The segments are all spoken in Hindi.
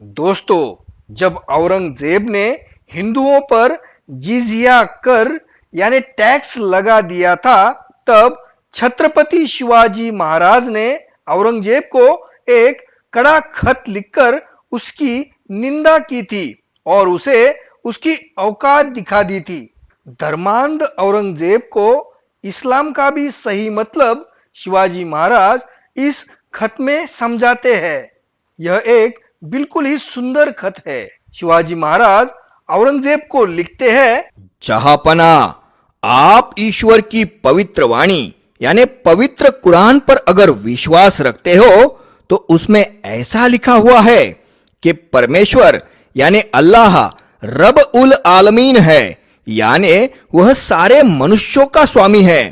दोस्तों, जब औरंगजेब ने हिंदुओं पर जिजिया कर यानी टैक्स लगा दिया था, तब छत्रपति शिवाजी महाराज ने औरंगजेब को एक कड़ा खत लिखकर उसकी निंदा की थी और उसे उसकी औकात दिखा दी थी। धर्मांध औरंगजेब को इस्लाम का भी सही मतलब शिवाजी महाराज इस खत में समझाते हैं। यह एक बिल्कुल ही सुंदर खत है। शिवाजी महाराज औरंगजेब को लिखते हैं, जहापना, आप ईश्वर की पवित्र वाणी यानी पवित्र कुरान पर अगर विश्वास रखते हो तो उसमें ऐसा लिखा हुआ है कि परमेश्वर यानी अल्लाह रब उल आलमीन है, यानी वह सारे मनुष्यों का स्वामी है।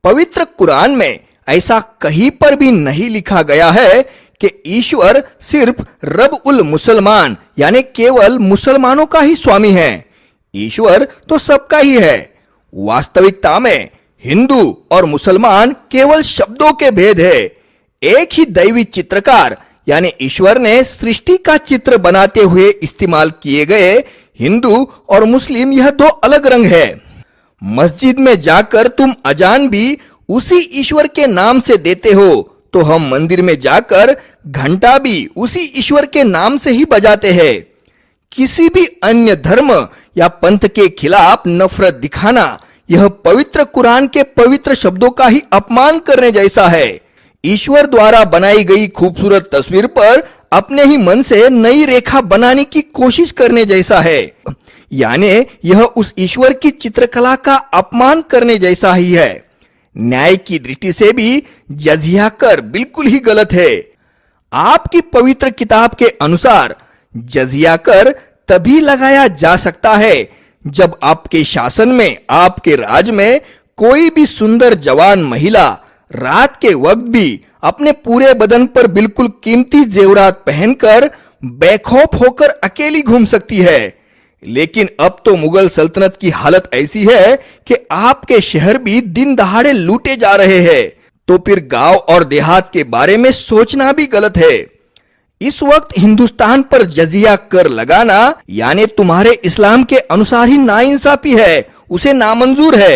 पवित्र कुरान में ऐसा कहीं पर भी नहीं लिखा गया है कि ईश्वर सिर्फ रब उल मुसलमान यानी केवल मुसलमानों का ही स्वामी है। ईश्वर तो सबका ही है। वास्तविकता में हिंदू और मुसलमान केवल शब्दों के भेद है। एक ही दैवी चित्रकार यानी ईश्वर ने सृष्टि का चित्र बनाते हुए इस्तेमाल किए गए हिंदू और मुस्लिम यह दो अलग रंग है। मस्जिद में जाकर तुम अजान भी उसी ईश्वर के नाम से देते हो, तो हम मंदिर में जाकर घंटा भी उसी ईश्वर के नाम से ही बजाते हैं। किसी भी अन्य धर्म या पंथ के खिलाफ नफरत दिखाना यह पवित्र कुरान के पवित्र शब्दों का ही अपमान करने जैसा है। ईश्वर द्वारा बनाई गई खूबसूरत तस्वीर पर अपने ही मन से नई रेखा बनाने की कोशिश करने जैसा है, यानी यह उस ईश्वर की चित्रकला का अपमान करने जैसा ही है। न्याय की दृष्टि से भी जजिया कर बिल्कुल ही गलत है। आपकी पवित्र किताब के अनुसार जजिया कर तभी लगाया जा सकता है जब आपके शासन में, आपके राज में कोई भी सुंदर जवान महिला रात के वक्त भी अपने पूरे बदन पर बिल्कुल कीमती जेवरात पहनकर बेखौफ होकर अकेली घूम सकती है। लेकिन अब तो मुगल सल्तनत की हालत ऐसी है कि आपके शहर भी दिन दहाड़े लूटे जा रहे हैं, तो फिर गांव और देहात के बारे में सोचना भी गलत है। इस वक्त हिंदुस्तान पर जजिया कर लगाना यानी तुम्हारे इस्लाम के अनुसार ही नाइंसाफी है, उसे नामंजूर है।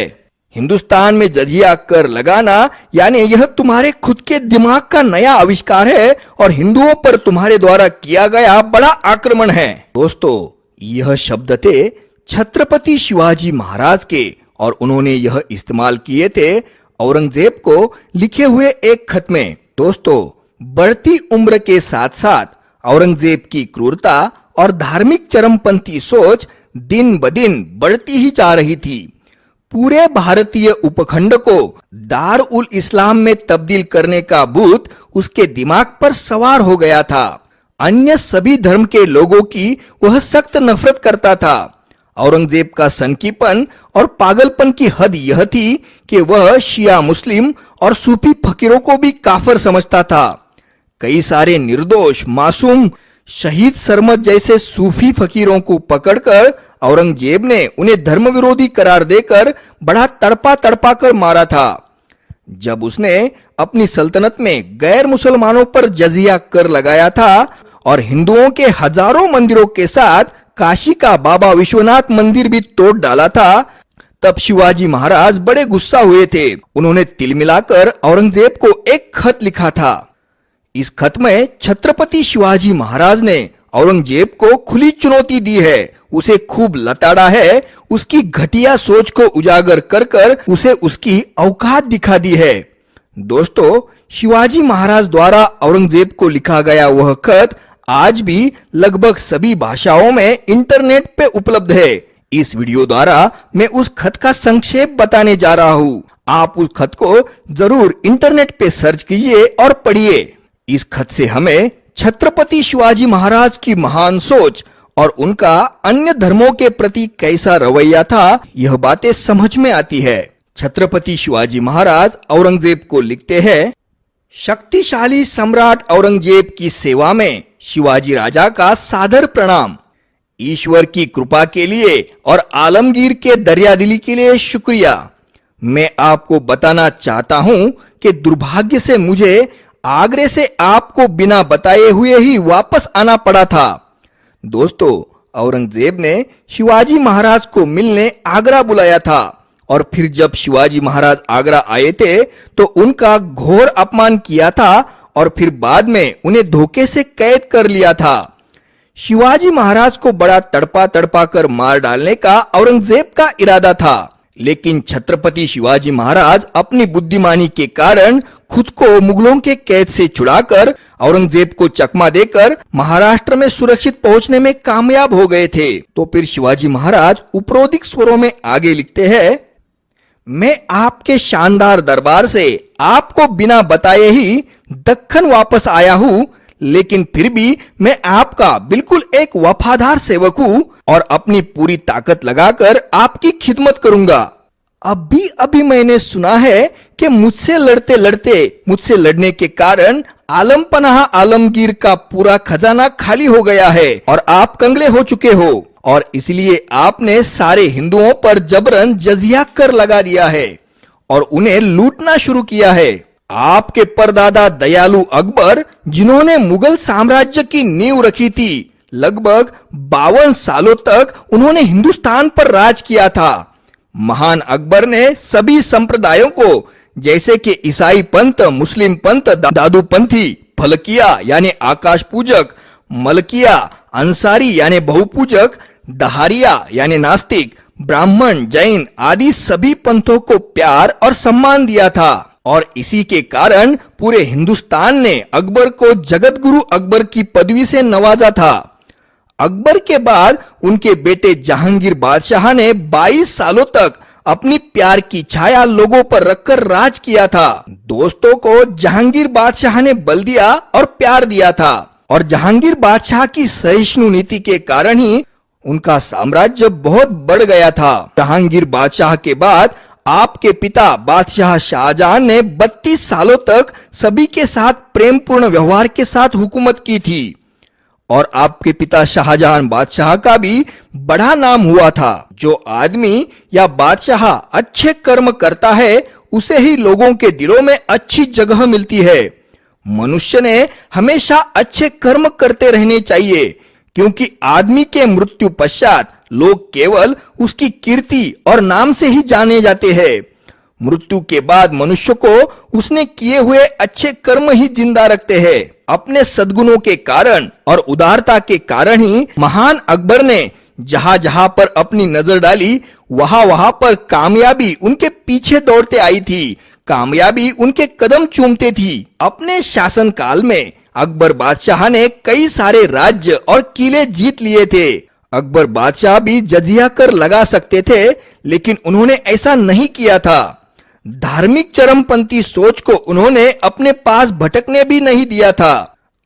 हिंदुस्तान में जजिया कर लगाना यानी यह तुम्हारे खुद के दिमाग का नया आविष्कार है और हिंदुओं पर तुम्हारे द्वारा किया गया बड़ा आक्रमण है। दोस्तों, यह शब्द थे छत्रपति शिवाजी महाराज के और उन्होंने यह इस्तेमाल किए थे औरंगजेब को लिखे हुए एक खत में। दोस्तों, बढ़ती उम्र के साथ साथ औरंगजेब की क्रूरता और धार्मिक चरमपंथी सोच दिन ब दिन बढ़ती ही जा रही थी। पूरे भारतीय उपखंड को दार उल इस्लाम में तब्दील करने का भूत उसके दिमाग पर सवार हो गया था। अन्य सभी धर्म के लोगों की वह सख्त नफरत करता था। औरंगजेब का सनकीपन और पागलपन की हद यह थी कि वह शिया मुस्लिम और सूफी फकीरों को भी काफर समझता था। कई सारे निर्दोष मासूम शहीद सरमद जैसे सूफी फकीरों को पकड़कर औरंगजेब ने उन्हें धर्म विरोधी करार देकर बड़ा तड़पा तड़पा कर मारा था। जब उसने अपनी सल्तनत में गैर मुसलमानों पर जजिया कर लगाया था और हिंदुओं के हजारों मंदिरों के साथ काशी का बाबा विश्वनाथ मंदिर भी तोड़ डाला था, तब शिवाजी महाराज बड़े गुस्सा हुए थे। उन्होंने तिल मिलाकर औरंगजेब को एक खत लिखा था। इस खत में छत्रपति शिवाजी महाराज ने औरंगजेब को खुली चुनौती दी है, उसे खूब लताड़ा है, उसकी घटिया सोच को उजागर कर कर उसे उसकी औकात दिखा दी है। दोस्तों, शिवाजी महाराज द्वारा औरंगजेब को लिखा गया वह खत आज भी लगभग सभी भाषाओं में इंटरनेट पे उपलब्ध है। इस वीडियो द्वारा मैं उस खत का संक्षेप बताने जा रहा हूँ। आप उस खत को जरूर इंटरनेट पे सर्च कीजिए और पढ़िए। इस खत से हमें छत्रपति शिवाजी महाराज की महान सोच और उनका अन्य धर्मों के प्रति कैसा रवैया था, यह बातें समझ में आती है। छत्रपति शिवाजी महाराज औरंगजेब को लिखते हैं, शक्तिशाली सम्राट औरंगजेब की सेवा में शिवाजी राजा का सादर प्रणाम। ईश्वर की कृपा के लिए और आलमगीर के दरियादिली के लिए शुक्रिया। मैं आपको बताना चाहता हूं कि दुर्भाग्य से मुझे आगरे से आपको बिना बताए हुए ही वापस आना पड़ा था। दोस्तों, औरंगजेब ने शिवाजी महाराज को मिलने आगरा बुलाया था और फिर जब शिवाजी महाराज आगरा आए थे तो उनका घोर अपमान किया था और फिर बाद में उन्हें धोखे से कैद कर लिया था। शिवाजी महाराज को बड़ा तड़पा तड़पा कर मार डालने का औरंगजेब का इरादा था, लेकिन छत्रपति शिवाजी महाराज अपनी बुद्धिमानी के कारण खुद को मुगलों के कैद से छुड़ाकर औरंगजेब को चकमा देकर महाराष्ट्र में सुरक्षित पहुंचने में कामयाब हो गए थे। तो फिर शिवाजी महाराज उपरोधिक स्वरों में आगे लिखते हैं, मैं आपके शानदार दरबार से आपको बिना बताए ही दक्कन वापस आया हूं, लेकिन फिर भी मैं आपका बिल्कुल एक वफादार सेवक हूं और अपनी पूरी ताकत लगाकर आपकी खिदमत करूंगा। अभी अभी मैंने सुना है कि मुझसे लड़ने के कारण आलम पनाह आलमगीर का पूरा खजाना खाली हो गया है और आप कंगले हो चुके हो और इसलिए आपने सारे हिंदुओं पर जबरन जजिया कर लगा दिया है और उन्हें लूटना शुरू किया है। आपके परदादा दयालु अकबर, जिन्होंने मुगल साम्राज्य की नींव रखी थी, लगभग 52 सालों तक उन्होंने हिंदुस्तान पर राज किया था। महान अकबर ने सभी संप्रदायों को, जैसे कि ईसाई पंथ, मुस्लिम पंथ, दादूपंथी, फलकिया यानी आकाश पूजक, मलकिया, अंसारी यानी बहुपूजक, दहारिया यानी नास्तिक, ब्राह्मण, जैन आदि सभी पंथों को प्यार और सम्मान दिया था और इसी के कारण पूरे हिंदुस्तान ने अकबर को जगत गुरु अकबर की पदवी से नवाजा था। अकबर के बाद उनके बेटे जहांगीर बादशाह ने 22 सालों तक अपनी प्यार की छाया लोगों पर रखकर राज किया था। दोस्तों को जहांगीर बादशाह ने बल दिया और प्यार दिया था और जहांगीर बादशाह की सहिष्णु नीति के कारण ही उनका साम्राज्य बहुत बढ़ गया था। जहांगीर बादशाह के बाद आपके पिता बादशाह शाहजहां ने 32 सालों तक सभी के साथ प्रेमपूर्ण व्यवहार के साथ हुकूमत की थी और आपके पिता शाहजहां बादशाह का भी बड़ा नाम हुआ था। जो आदमी या बादशाह अच्छे कर्म करता है उसे ही लोगों के दिलों में अच्छी जगह मिलती है। मनुष्य ने हमेशा अच्छे कर्म करते रहने चाहिए, क्योंकि आदमी के मृत्यु पश्चात लोग केवल उसकी कीर्ति और नाम से ही जाने जाते हैं। मृत्यु के बाद मनुष्य को उसने किए हुए अच्छे कर्म ही जिंदा रखते हैं। अपने सद्गुणों के कारण और उदारता के कारण ही महान अकबर ने जहां जहां पर अपनी नजर डाली वहां वहां पर कामयाबी उनके पीछे दौड़ते आई थी, कामयाबी उनके कदम चूमते थी। अपने शासन काल में अकबर बादशाह ने कई सारे राज्य और किले जीत लिए थे। अकबर बादशाह भी जजिया कर लगा सकते थे, लेकिन उन्होंने ऐसा नहीं किया था। धार्मिक चरमपंथी सोच को उन्होंने अपने पास भटकने भी नहीं दिया था।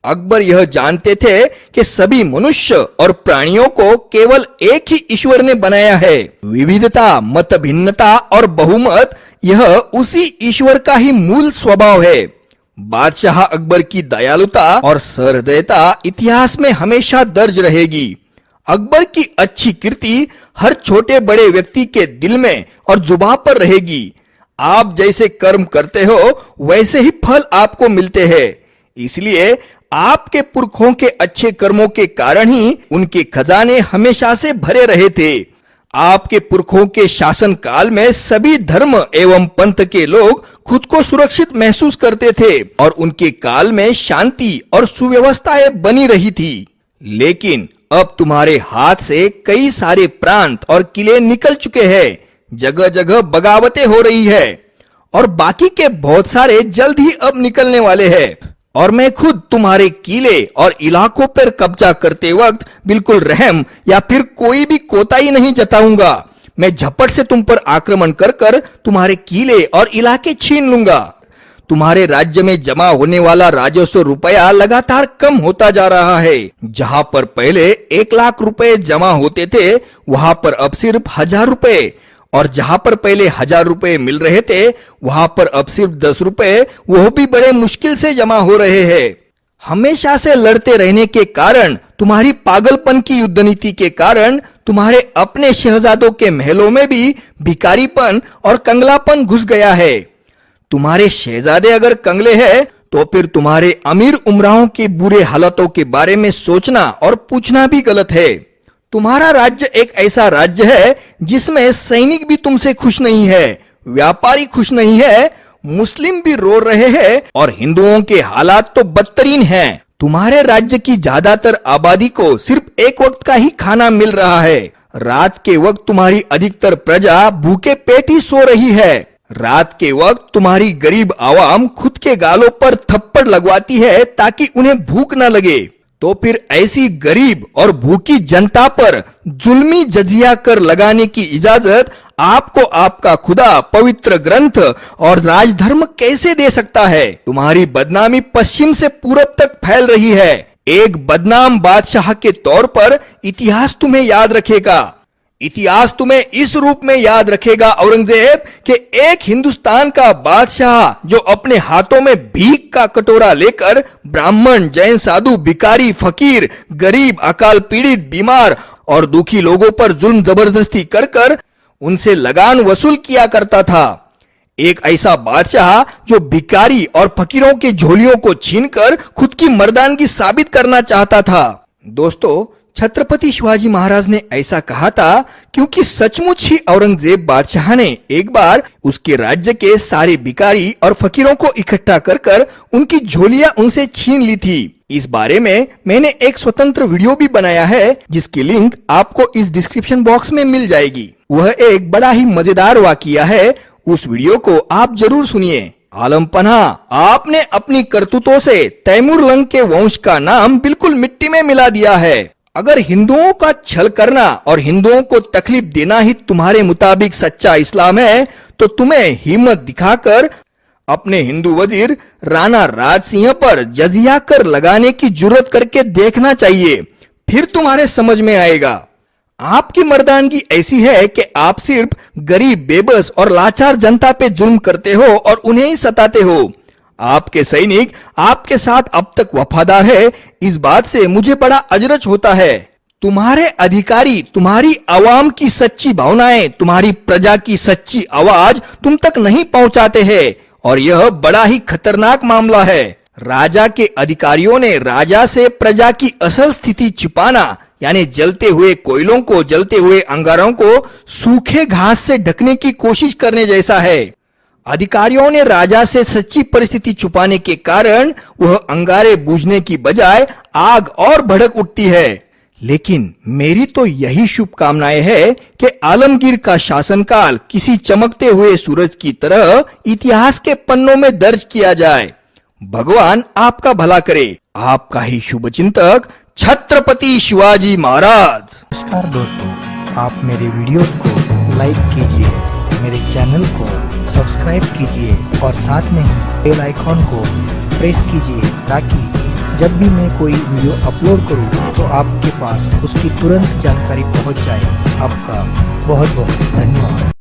अकबर यह जानते थे कि सभी मनुष्य और प्राणियों को केवल एक ही ईश्वर ने बनाया है। विविधता, मत भिन्नता और बहुमत, यह उसी ईश्वर का ही मूल स्वभाव है। बादशाह अकबर की दयालुता और सहृदयता इतिहास में हमेशा दर्ज रहेगी। अकबर की अच्छी कीर्ति हर छोटे बड़े व्यक्ति के दिल में और जुबान पर रहेगी। आप जैसे कर्म करते हो वैसे ही फल आपको मिलते हैं। इसलिए आपके पुरखों के अच्छे कर्मों के कारण ही उनके खजाने हमेशा से भरे रहे थे। आपके पुरखों के शासन काल में सभी धर्म एवं पंथ के लोग खुद को सुरक्षित महसूस करते थे और उनके काल में शांति और सुव्यवस्थाएं बनी रही थी। लेकिन अब तुम्हारे हाथ से कई सारे प्रांत और किले निकल चुके हैं, जगह जगह बगावतें हो रही है और बाकी के बहुत सारे जल्द ही अब निकलने वाले हैं। और मैं खुद तुम्हारे किले और इलाकों पर कब्जा करते वक्त बिल्कुल रहम या फिर कोई भी कोताही नहीं जताऊंगा। मैं झपट से तुम पर आक्रमण कर कर तुम्हारे किले और इलाके छीन लूंगा। तुम्हारे राज्य में जमा होने वाला राजस्व रुपया लगातार कम होता जा रहा है। जहां पर पहले 1 लाख रुपए जमा होते थे, वहां पर अब सिर्फ 1000 रुपए, और जहां पर पहले 1000 रुपए मिल रहे थे, वहां पर अब सिर्फ 10 रुपए, वो भी बड़े मुश्किल से जमा हो रहे हैं। हमेशा से लड़ते रहने के कारण, तुम्हारी पागलपन की युद्ध नीति के कारण तुम्हारे अपने शहजादों के महलों में भी भिखारीपन और कंगलापन घुस गया है। तुम्हारे शहजादे अगर कंगले हैं तो फिर तुम्हारे अमीर उमराओं के बुरे हालातों के बारे में सोचना और पूछना भी गलत है। तुम्हारा राज्य एक ऐसा राज्य है जिसमें सैनिक भी तुमसे खुश नहीं है, व्यापारी खुश नहीं है, मुस्लिम भी रो रहे हैं और हिंदुओं के हालात तो बदतरीन हैं। तुम्हारे राज्य की ज्यादातर आबादी को सिर्फ एक वक्त का ही खाना मिल रहा है। रात के वक्त तुम्हारी अधिकतर प्रजा भूखे पेट ही सो रही है। रात के वक्त तुम्हारी गरीब आवाम खुद के गालों पर थप्पड़ लगवाती है ताकि उन्हें भूख न लगे। तो फिर ऐसी गरीब और भूखी जनता पर जुल्मी जजिया कर लगाने की इजाजत आपको आपका खुदा पवित्र ग्रंथ और राजधर्म कैसे दे सकता है? तुम्हारी बदनामी पश्चिम से पूरब तक फैल रही है। एक बदनाम बादशाह के तौर पर इतिहास तुम्हें याद रखेगा। इतिहास तुम्हें इस रूप में याद रखेगा औरंगजेब कि एक हिंदुस्तान का बादशाह जो अपने हाथों में भीख का कटोरा लेकर ब्राह्मण, जैन, साधु, भिखारी, फकीर, गरीब, अकाल पीड़ित, बीमार और दुखी लोगों पर जुल्म जबरदस्ती कर कर उनसे लगान वसूल किया करता था। एक ऐसा बादशाह जो भिखारी और फकीरों के झोलियों को छीनकर खुद की मर्दानगी साबित करना चाहता था। दोस्तों, छत्रपति शिवाजी महाराज ने ऐसा कहा था क्योंकि सचमुच ही औरंगजेब बादशाह ने एक बार उसके राज्य के सारे भिखारी और फकीरों को इकट्ठा कर कर उनकी झोलियां उनसे छीन ली थी। इस बारे में मैंने एक स्वतंत्र वीडियो भी बनाया है जिसकी लिंक आपको इस डिस्क्रिप्शन बॉक्स में मिल जाएगी। वह एक बड़ा ही मजेदार वाकया है। उस वीडियो को आप जरूर सुनिए। आलम पन्हा, आपने अपनी करतूतों से तैमूर लंग के वंश का नाम बिल्कुल मिट्टी में मिला दिया है। अगर हिंदुओं का छल करना और हिंदुओं को तकलीफ देना ही तुम्हारे मुताबिक सच्चा इस्लाम है तो तुम्हें हिम्मत दिखाकर अपने हिंदू वजीर राणा राज सिंह पर जजिया कर लगाने की जुर्रत करके देखना चाहिए, फिर तुम्हारे समझ में आएगा। आपकी मर्दानगी ऐसी है कि आप सिर्फ गरीब, बेबस और लाचार जनता पे जुल्म करते हो और उन्हें ही सताते हो। आपके सैनिक आपके साथ अब तक वफादार है, इस बात से मुझे बड़ा अजरज होता है। तुम्हारे अधिकारी तुम्हारी आवाम की सच्ची भावनाएं, तुम्हारी प्रजा की सच्ची आवाज तुम तक नहीं पहुंचाते हैं और यह बड़ा ही खतरनाक मामला है। राजा के अधिकारियों ने राजा से प्रजा की असल स्थिति छिपाना, यानी जलते हुए कोयलों को, जलते हुए अंगारों को सूखे घास से ढकने की कोशिश करने जैसा है। अधिकारियों ने राजा से सच्ची परिस्थिति छुपाने के कारण वह अंगारे बूझने की बजाय आग और भड़क उठती है। लेकिन मेरी तो यही शुभकामनाएं है कि आलमगीर का शासनकाल किसी चमकते हुए सूरज की तरह इतिहास के पन्नों में दर्ज किया जाए। भगवान आपका भला करे। आपका ही शुभचिंतक छत्रपति शिवाजी महाराज। नमस्कार दोस्तों, आप मेरे वीडियोस को लाइक कीजिए, मेरे चैनल को सब्सक्राइब कीजिए और साथ में ही बेल आइकॉन को प्रेस कीजिए ताकि जब भी मैं कोई वीडियो अपलोड करूं तो आपके पास उसकी तुरंत जानकारी पहुंच जाए। आपका बहुत बहुत धन्यवाद।